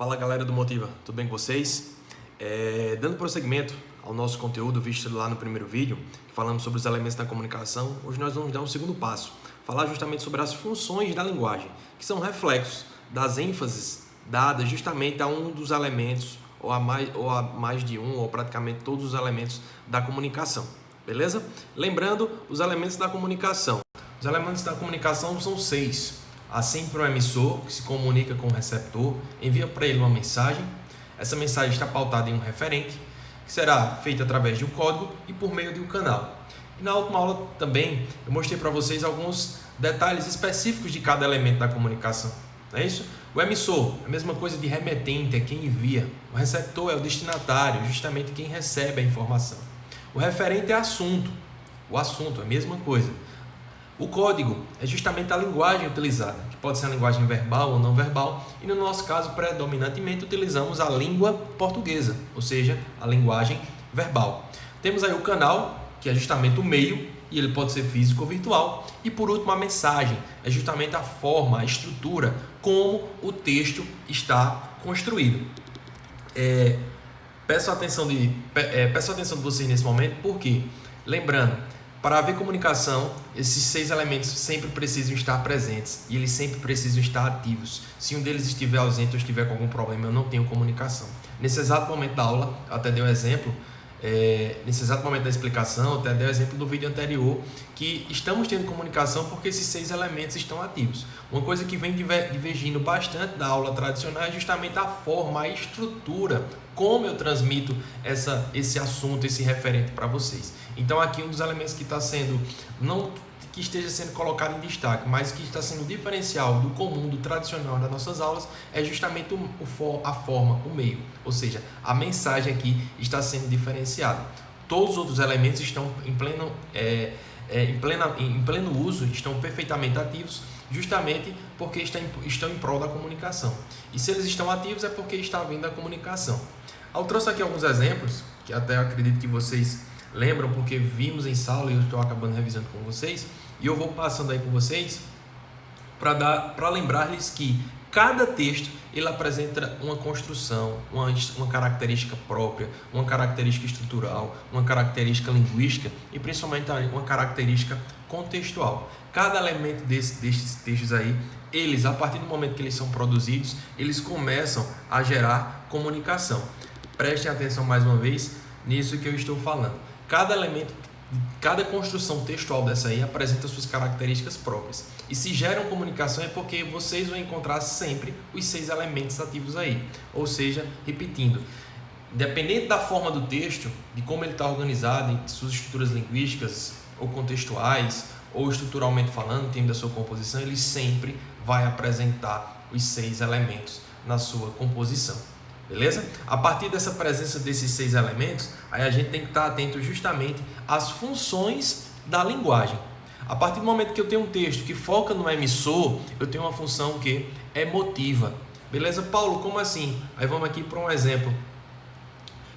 Fala galera do Motiva, tudo bem com vocês? Dando prosseguimento ao nosso conteúdo visto lá no primeiro vídeo, falando sobre os elementos da comunicação, hoje nós vamos dar um segundo passo, falar justamente sobre as funções da linguagem, que são reflexos das ênfases dadas justamente a um dos elementos, ou a mais de um, ou praticamente todos os elementos da comunicação, beleza? Lembrando, os elementos da comunicação. Os elementos da comunicação são 6. Há sempre um emissor que se comunica com o receptor, envia para ele uma mensagem. Essa mensagem está pautada em um referente, que será feita através de um código e por meio de um canal. E na última aula também eu mostrei para vocês alguns detalhes específicos de cada elemento da comunicação. Não é isso? O emissor é a mesma coisa de remetente, é quem envia. O receptor é o destinatário, justamente quem recebe a informação. O referente é assunto. O assunto é a mesma coisa. O código é justamente a linguagem utilizada, que pode ser a linguagem verbal ou não verbal, e no nosso caso, predominantemente, utilizamos a língua portuguesa, ou seja, a linguagem verbal. Temos aí o canal, que é justamente o meio, e ele pode ser físico ou virtual, e por último a mensagem, é justamente a forma, a estrutura, como o texto está construído. Peço a atenção de vocês nesse momento, porque, lembrando, para haver comunicação, esses 6 elementos sempre precisam estar presentes e eles sempre precisam estar ativos. Se um deles estiver ausente ou estiver com algum problema, eu não tenho comunicação. Nesse exato momento da aula, eu até dei um exemplo, nesse exato momento da explicação, eu até dei o exemplo do vídeo anterior, que estamos tendo comunicação porque esses 6 elementos estão ativos. Uma coisa que vem divergindo bastante da aula tradicional é justamente a forma, a estrutura, como eu transmito esse assunto, esse referente para vocês. Então aqui um dos elementos que está sendo, não que esteja sendo colocado em destaque, mas que está sendo diferencial do comum, do tradicional das nossas aulas, é justamente a forma, o meio. Ou seja, a mensagem aqui está sendo diferenciada. Todos os outros elementos estão em pleno uso, estão perfeitamente ativos, justamente porque estão em prol da comunicação. E se eles estão ativos é porque está havendo a comunicação. Eu trouxe aqui alguns exemplos, que até acredito que vocês lembram, porque vimos em sala e eu estou acabando revisando com vocês, e eu vou passando aí com vocês para lembrar-lhes que cada texto ele apresenta uma construção, uma característica própria, uma característica estrutural, uma característica linguística e principalmente uma característica contextual. Cada elemento destes textos aí, eles, a partir do momento que eles são produzidos, eles começam a gerar comunicação. Prestem atenção mais uma vez nisso que eu estou falando. Cada elemento, cada construção textual dessa aí apresenta suas características próprias. E se geram comunicação é porque vocês vão encontrar sempre os 6 elementos ativos aí. Ou seja, repetindo, independente da forma do texto, de como ele está organizado, em suas estruturas linguísticas ou contextuais, ou estruturalmente falando, tem da sua composição, ele sempre vai apresentar os 6 elementos na sua composição. Beleza? A partir dessa presença desses 6 elementos, aí a gente tem que estar atento justamente às funções da linguagem. A partir do momento que eu tenho um texto que foca no emissor, eu tenho uma função que é emotiva. Beleza, Paulo? Como assim? Aí vamos aqui para um exemplo.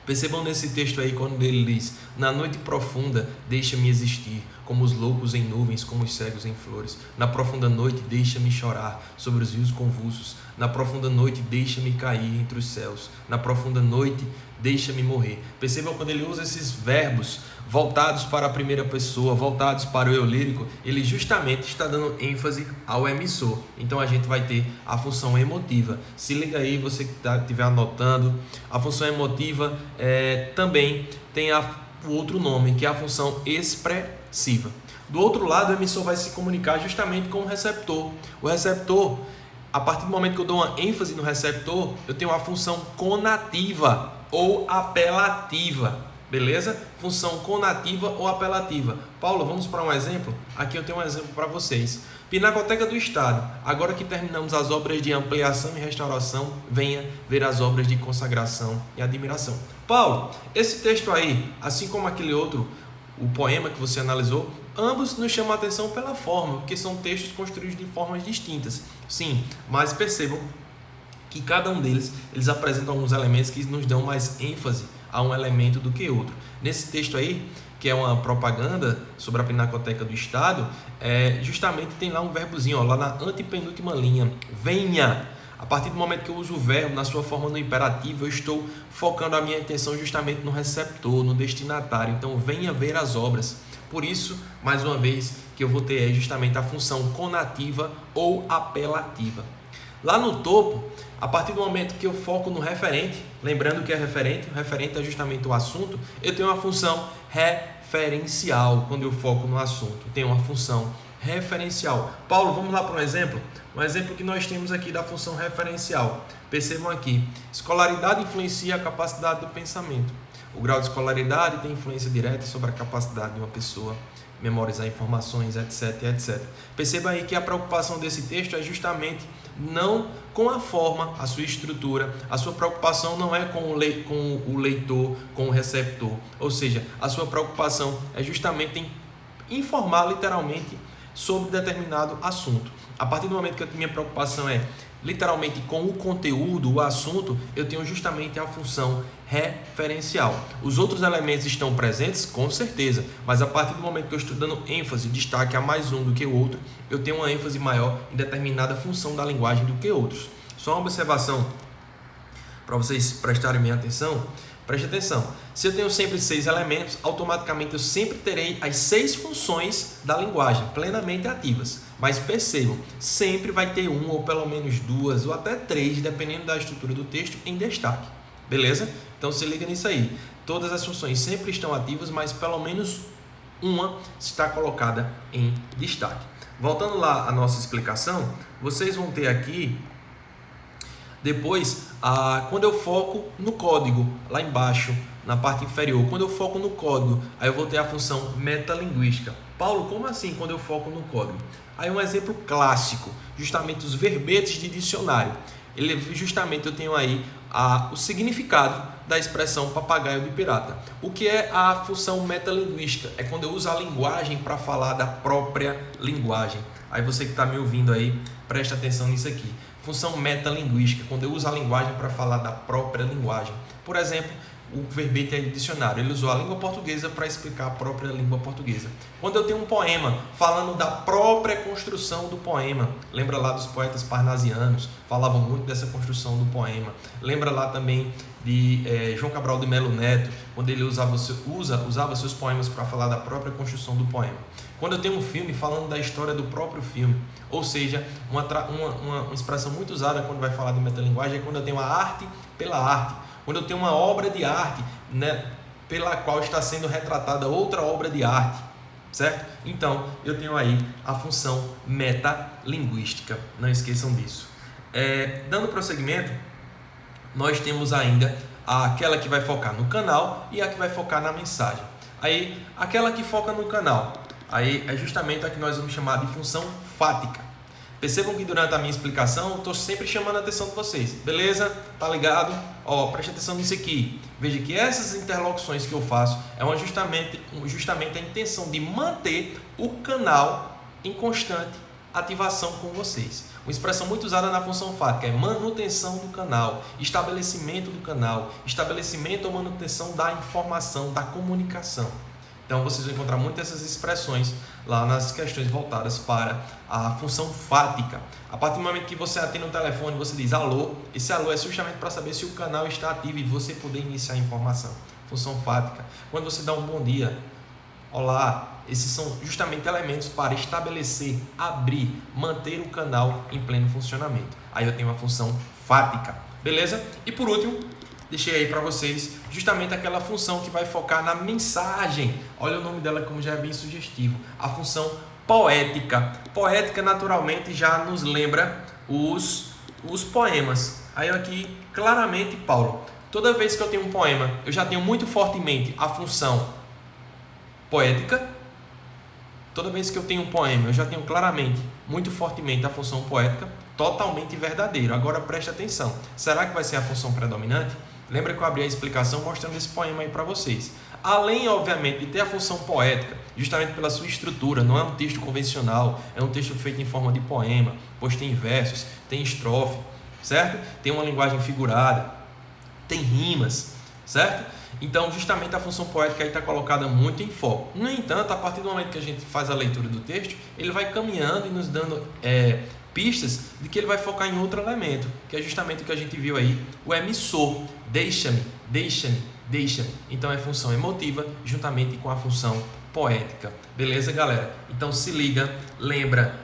Percebam nesse texto aí quando ele diz: na noite profunda deixa-me existir, como os loucos em nuvens, como os cegos em flores. Na profunda noite deixa-me chorar sobre os rios convulsos. Na profunda noite deixa-me cair entre os céus. Na profunda noite deixa-me morrer. Percebam quando ele usa esses verbos voltados para a primeira pessoa, voltados para o eu lírico, ele justamente está dando ênfase ao emissor. Então a gente vai ter a função emotiva. Se liga aí, você que estiver anotando, a função emotiva também tem o outro nome, que é a função expressiva. Do outro lado, o emissor vai se comunicar justamente com o receptor. O receptor, a partir do momento que eu dou uma ênfase no receptor, eu tenho a função conativa ou apelativa. Beleza? Função conativa ou apelativa. Paulo, vamos para um exemplo? Aqui eu tenho um exemplo para vocês. Pinacoteca do Estado. Agora que terminamos as obras de ampliação e restauração, venha ver as obras de consagração e admiração. Paulo, esse texto aí, assim como aquele outro, o poema que você analisou, ambos nos chamam a atenção pela forma, porque são textos construídos de formas distintas. Sim, mas percebam que cada um deles, eles apresentam alguns elementos que nos dão mais ênfase a um elemento do que outro. Nesse texto aí, que é uma propaganda sobre a Pinacoteca do Estado, justamente tem lá um verbozinho, lá na antepenúltima linha, venha. A partir do momento que eu uso o verbo na sua forma no imperativo, eu estou focando a minha atenção justamente no receptor, no destinatário. Então, venha ver as obras. Por isso, mais uma vez, que eu vou ter justamente a função conativa ou apelativa. Lá no topo, a partir do momento que eu foco no referente, lembrando que é referente, o referente é justamente o assunto, eu tenho uma função referencial quando eu foco no assunto. Eu tenho uma função referencial. Paulo, vamos lá para um exemplo? Um exemplo que nós temos aqui da função referencial. Percebam aqui, escolaridade influencia a capacidade do pensamento. O grau de escolaridade tem influência direta sobre a capacidade de uma pessoa memorizar informações, etc, etc. Perceba aí que a preocupação desse texto é justamente não com a forma, a sua estrutura. A sua preocupação não é com o leitor, com o receptor. Ou seja, a sua preocupação é justamente em informar literalmente sobre determinado assunto. A partir do momento que a minha preocupação é literalmente com o conteúdo, o assunto, eu tenho justamente a função referencial. Os outros elementos estão presentes? Com certeza, mas a partir do momento que eu estou dando ênfase, destaque a mais um do que o outro, eu tenho uma ênfase maior em determinada função da linguagem do que outros. Só uma observação para vocês prestarem minha atenção. Preste atenção, se eu tenho sempre 6 elementos, automaticamente eu sempre terei as 6 funções da linguagem plenamente ativas. Mas percebam, sempre vai ter uma ou pelo menos 2 ou até 3, dependendo da estrutura do texto, em destaque. Beleza? Então se liga nisso aí. Todas as funções sempre estão ativas, mas pelo menos uma está colocada em destaque. Voltando lá à nossa explicação, vocês vão ter aqui depois, quando eu foco no código, lá embaixo, na parte inferior, quando eu foco no código, aí eu vou ter a função metalinguística. Paulo, como assim quando eu foco no código? Aí um exemplo clássico, justamente os verbetes de dicionário. Justamente eu tenho aí o significado da expressão papagaio de pirata. O que é a função metalinguística? É quando eu uso a linguagem para falar da própria linguagem. Aí você que está me ouvindo aí, presta atenção nisso aqui. Função metalinguística, quando eu uso a linguagem para falar da própria linguagem. Por exemplo, o verbete aí do dicionário, ele usou a língua portuguesa para explicar a própria língua portuguesa. Quando eu tenho um poema falando da própria construção do poema, lembra lá dos poetas parnasianos, falavam muito dessa construção do poema. Lembra lá também de João Cabral de Melo Neto, quando ele usava seus poemas para falar da própria construção do poema. Quando eu tenho um filme falando da história do próprio filme, ou seja, uma expressão muito usada quando vai falar de metalinguagem é quando eu tenho a arte pela arte, quando eu tenho uma obra de arte, né, pela qual está sendo retratada outra obra de arte, certo? Então, eu tenho aí a função metalinguística, não esqueçam disso. Dando prosseguimento, nós temos ainda aquela que vai focar no canal e a que vai focar na mensagem. Aí, aquela que foca no canal, aí é justamente a que nós vamos chamar de função fática. Percebam que durante a minha explicação eu estou sempre chamando a atenção de vocês. Beleza? Tá ligado? Preste atenção nisso aqui. Veja que essas interlocuções que eu faço é justamente a intenção de manter o canal em constante ativação com vocês. Uma expressão muito usada na função fática é manutenção do canal, estabelecimento do canal, estabelecimento ou manutenção da informação, da comunicação. Então vocês vão encontrar muitas dessas expressões lá nas questões voltadas para a função fática. A partir do momento que você atende um telefone, você diz alô, esse alô é justamente para saber se o canal está ativo e você poder iniciar a informação. Função fática. Quando você dá um bom dia, olá, esses são justamente elementos para estabelecer, abrir, manter o canal em pleno funcionamento. Aí eu tenho uma função fática, beleza? E por último, deixei aí para vocês justamente aquela função que vai focar na mensagem. Olha o nome dela como já é bem sugestivo. A função poética. Poética naturalmente já nos lembra os poemas. Aí aqui claramente, Paulo, toda vez que eu tenho um poema, eu já tenho muito fortemente a função poética. Toda vez que eu tenho um poema, eu já tenho claramente, muito fortemente a função poética, totalmente verdadeiro. Agora preste atenção. Será que vai ser a função predominante? Lembra que eu abri a explicação mostrando esse poema aí para vocês. Além, obviamente, de ter a função poética, justamente pela sua estrutura, não é um texto convencional, é um texto feito em forma de poema, pois tem versos, tem estrofe, certo? Tem uma linguagem figurada, tem rimas, certo? Então, justamente a função poética aí está colocada muito em foco. No entanto, a partir do momento que a gente faz a leitura do texto, ele vai caminhando e nos dando pistas de que ele vai focar em outro elemento, que é justamente o que a gente viu aí, o emissor, deixa-me, deixa-me, deixa-me. Então é função emotiva juntamente com a função poética. Beleza, galera? Então se liga, lembra,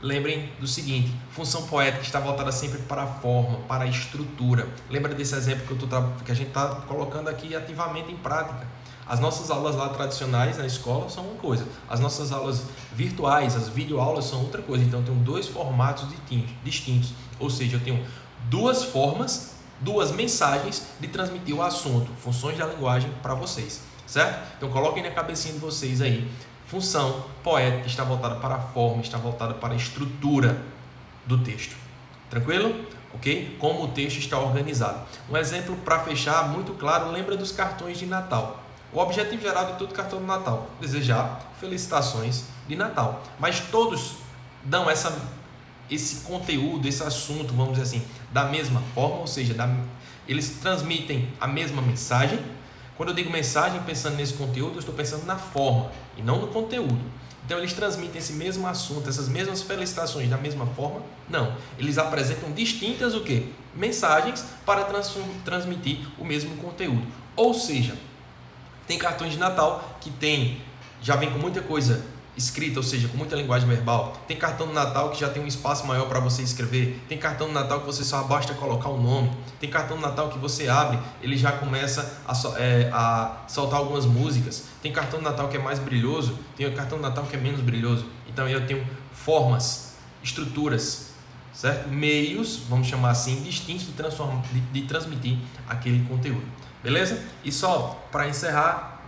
lembrem do seguinte, função poética está voltada sempre para a forma, para a estrutura. Lembra desse exemplo que a gente está colocando aqui ativamente em prática. As nossas aulas lá tradicionais na escola são uma coisa, as nossas aulas virtuais, as videoaulas são outra coisa. Então eu tenho dois formatos distintos, ou seja, eu tenho duas formas, duas mensagens de transmitir o assunto, funções da linguagem para vocês, certo? Então coloquem na cabecinha de vocês aí, função poética está voltada para a forma, está voltada para a estrutura do texto, tranquilo? Ok? Como o texto está organizado. Um exemplo para fechar muito claro, lembra dos cartões de Natal. O objetivo geral de todo cartão de Natal, desejar felicitações de Natal. Mas todos dão esse conteúdo, esse assunto, vamos dizer assim, da mesma forma, ou seja, eles transmitem a mesma mensagem. Quando eu digo mensagem, pensando nesse conteúdo, eu estou pensando na forma e não no conteúdo. Então eles transmitem esse mesmo assunto, essas mesmas felicitações da mesma forma? Não. Eles apresentam distintas o quê? Mensagens para transmitir o mesmo conteúdo. Ou seja, tem cartões de Natal que já vem com muita coisa escrita, ou seja, com muita linguagem verbal. Tem cartão de Natal que já tem um espaço maior para você escrever. Tem cartão de Natal que você só basta colocar o nome. Tem cartão de Natal que você abre, ele já começa a soltar algumas músicas. Tem cartão de Natal que é mais brilhoso, tem o cartão de Natal que é menos brilhoso. Então eu tenho formas, estruturas, certo? Meios, vamos chamar assim, distintos de transmitir aquele conteúdo. Beleza? E só para encerrar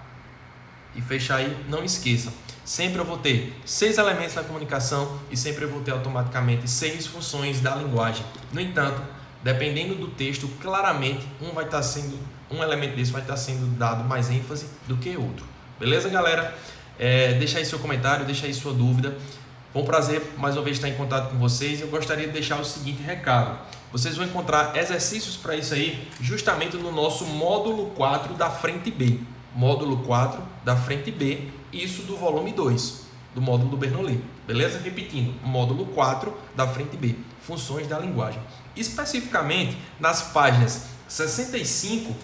e fechar aí, não esqueça, sempre eu vou ter 6 elementos na comunicação e sempre eu vou ter automaticamente 6 funções da linguagem. No entanto, dependendo do texto, claramente um elemento desse vai estar sendo dado mais ênfase do que outro. Beleza, galera? Deixa aí seu comentário, deixa aí sua dúvida. Foi um prazer mais uma vez estar em contato com vocês. Eu gostaria de deixar o seguinte recado. Vocês vão encontrar exercícios para isso aí justamente no nosso módulo 4 da frente B. Módulo 4 da frente B, isso do volume 2, do módulo do Bernoulli. Beleza? Repetindo, módulo 4 da frente B, funções da linguagem. Especificamente nas páginas 65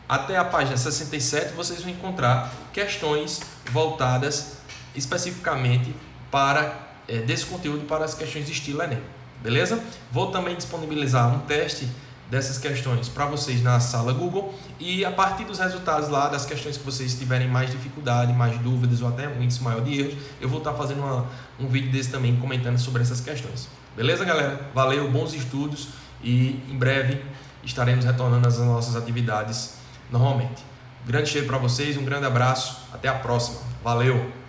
até a página 67, vocês vão encontrar questões voltadas especificamente para desse conteúdo para as questões de estilo Enem. Beleza? Vou também disponibilizar um teste dessas questões para vocês na sala Google e a partir dos resultados lá das questões que vocês tiverem mais dificuldade, mais dúvidas ou até um índice maior de erros, eu vou estar fazendo um vídeo desse também comentando sobre essas questões. Beleza, galera? Valeu, bons estudos e em breve estaremos retornando às nossas atividades normalmente. Um grande cheiro para vocês, um grande abraço, até a próxima. Valeu!